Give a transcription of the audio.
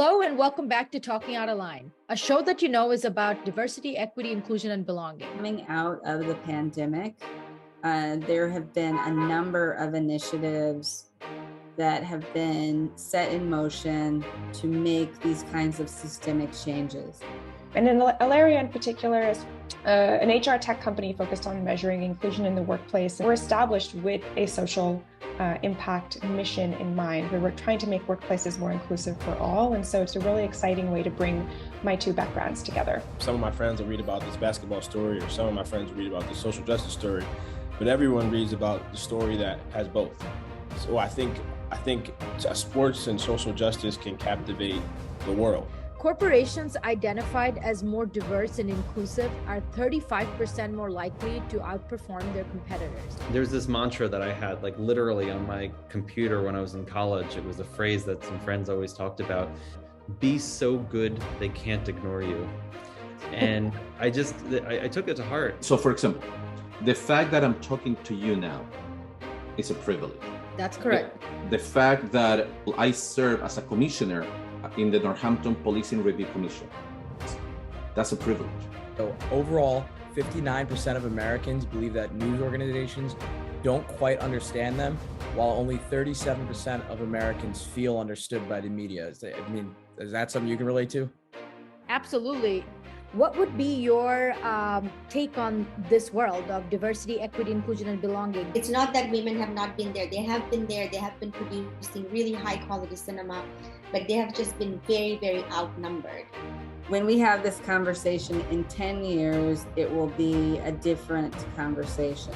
Hello and welcome back to Talking Out of Line, a show that you know is about diversity, equity, inclusion, and belonging. Coming out of the pandemic, there have been a number of initiatives that have been set in motion to make these kinds of systemic changes. And in Alaria in particular is an HR tech company focused on measuring inclusion in the workplace. We're established with a social impact mission in mind, where we're trying to make workplaces more inclusive for all. And so it's a really exciting way to bring my two backgrounds together. Some of my friends will read about this basketball story, or some of my friends will read about this social justice story, but everyone reads about the story that has both. So I think sports and social justice can captivate the world. Corporations identified as more diverse and inclusive are 35% more likely to outperform their competitors. There's this mantra that I had, like literally on my computer when I was in college. It was a phrase that some friends always talked about: be so good they can't ignore you. And I took it to heart. So for example, the fact that I'm talking to you now is a privilege. That's correct. The fact that I serve as a commissioner in the Northampton Policing Review Commission, that's a privilege. So overall, 59% of Americans believe that news organizations don't quite understand them, while only 37% of Americans feel understood by the media. Is that something you can relate to? Absolutely. What would be your take on this world of diversity, equity, inclusion, and belonging? It's not that women have not been there. They have been there. They have been producing really high quality cinema, but they have just been very, very outnumbered. When we have this conversation in 10 years, it will be a different conversation.